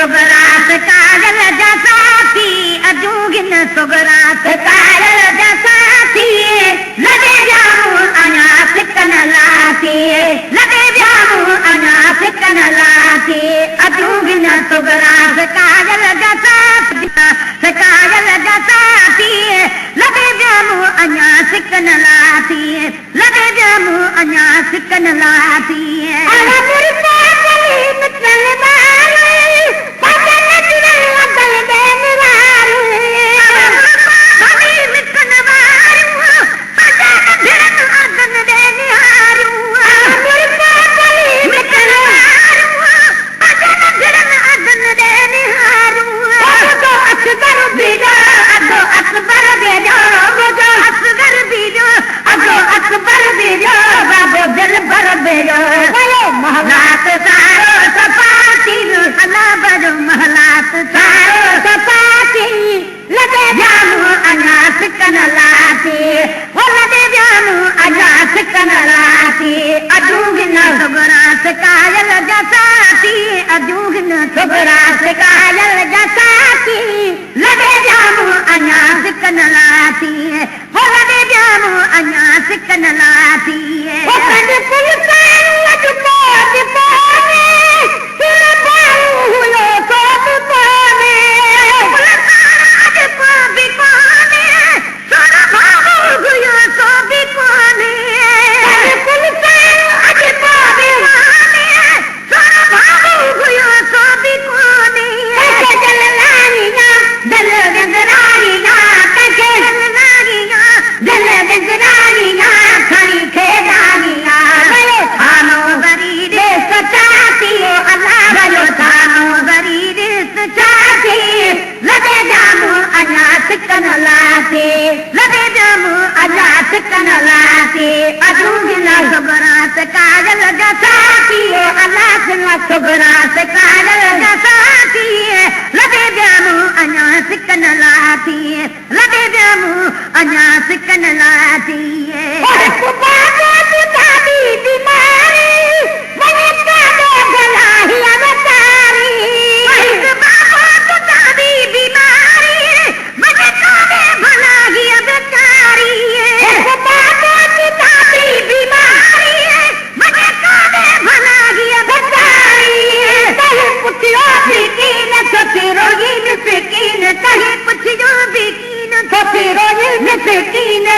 सुगरात काजल जसाती अजूगिन सुगरात काजल जसाती लगे जामू अञा सिकन लाती लगे जामू अञा सिकन लाती अजूगिन सुगरात काजल जसाती काजल जसाती लगे जामू अञा सिकन लाती लगे जामू अञा सिकन लाती महलात सारो सपाती अला बड़ो महलात सारो सपाती लगे जामू अञा सिकन लाती वो लगे जामू अञा सिकन लाती अजूगिन सुगरात काजल जसाती अजूगिन सुगरात काजल जसाती लगे जामू अञा सिकन लाती वो लगे जामू अञा सिकन लाती लगे जामू अञा सिकन लाती अजूगिन सुगरात काजल जसाती अला सुगरात काजल जसाती लगे जामू अञा सिकन लाती लगे जामू अञा सिकन लाती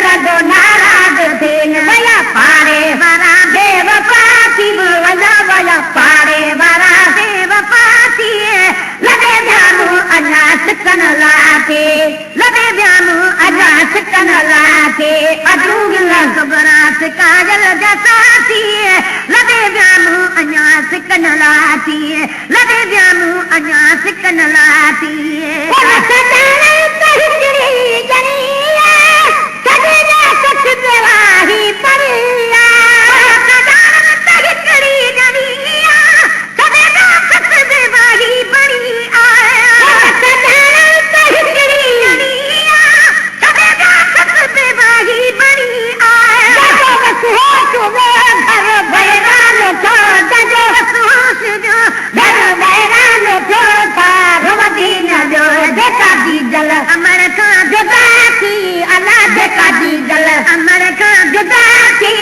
रगो नाराज थियन वया पारे वारा बेवफाती वया वया पारे वारा बेवफाती लगे जामू अञा सिकन लाती लगे जामू अञा सिकन लाती अजूगिन सुगरात काजल जसाती लगे जामू अञा सिकन लाती लगे जामू अञा सिकन लाती अमर का जुदा थी अला देखा जी जल अमर का जुदा थी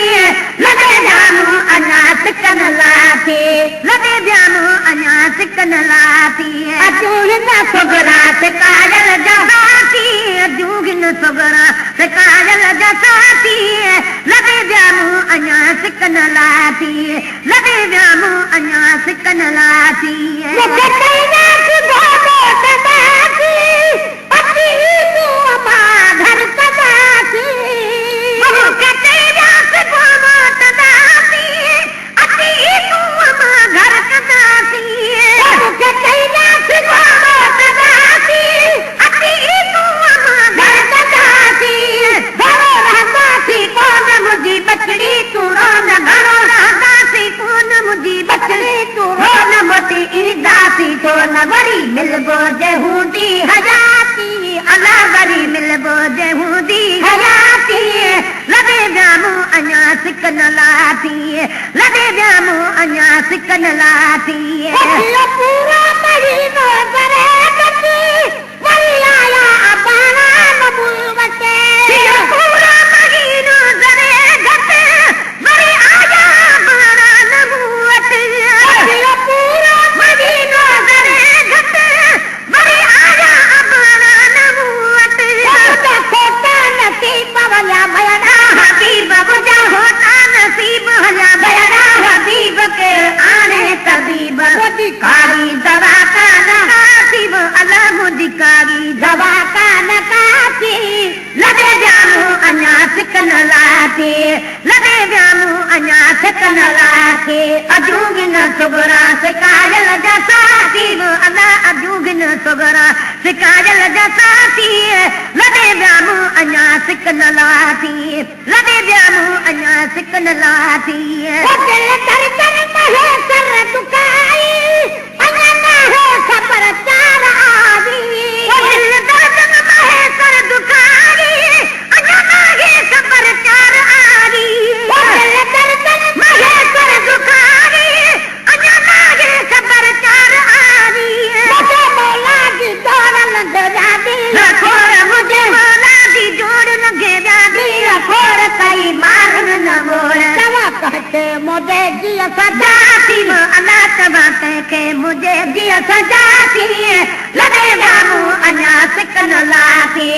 लगे जामू अञा सिकन लाती लगे जामू अञा सिकन लाती अजूगिन सुगरात काजल जसाती अजूगिन सुगरात काजल जसाती लगे जामू अञा सिकन लाती लगे जामू अञा सिकन लाती वरी मिलबो जहूदी हयाती अला वरी मिलबो जहूदी हयाती लगे जामू अञा सिकन लाती लगे जामू अञा सिकन लाती पूरा महीनो करे गति वरी आया अबाना नबूवत पूरा महीनो करे गति वरी आया अबाना नबूवत पूरा महीनो करे गति वरी आया अबाना नबूवत खोटा नसीब वया भयड़ा हबीब बुझा होता नसीब हला भयड़ा हबीब के आने तबीब कारी दवा का नसीब अल्लाह मुझी कारी दवा का नकासी लगे जामू अञा सिकन लाथे लगे जामू अञा सिकन लाथे अजूगिन सुगरा सिकायल जसाती अल्लाह अजूगिन सुगरा सिकायल जसाती लगे जामू अञा सिकन लाथी लगे जामू अञा सिकन लाथी दिल कर कर महे सर दुकाई अञा है खबर चार आवी दिल कर कर महे सर दुकाई अञा है खबर चार आवी दिल कर कर महे सर दुकाई अञा है खबर चार आवी मुझे मौला की जोड़ लगे जादी खोर मुझे मौला की जोड़ लगे जादी खोर कई मारन न बोल तवा कहते मुझे जिया सजाती अल्लाह तवा के मुझे जिया सजाती लगे जामू अञा सिकन लाथी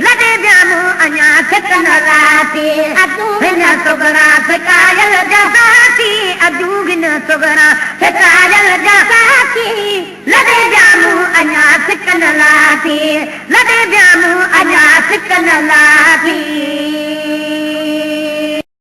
लगे जामू अञा सिकन लाथी अजूगिन सुगरा सिकायल जसाती अजूगिन सुगरा सिकायल जसाती लगे जामू अञा सिकन लाथी लगे जामू अञा सिकन लाथी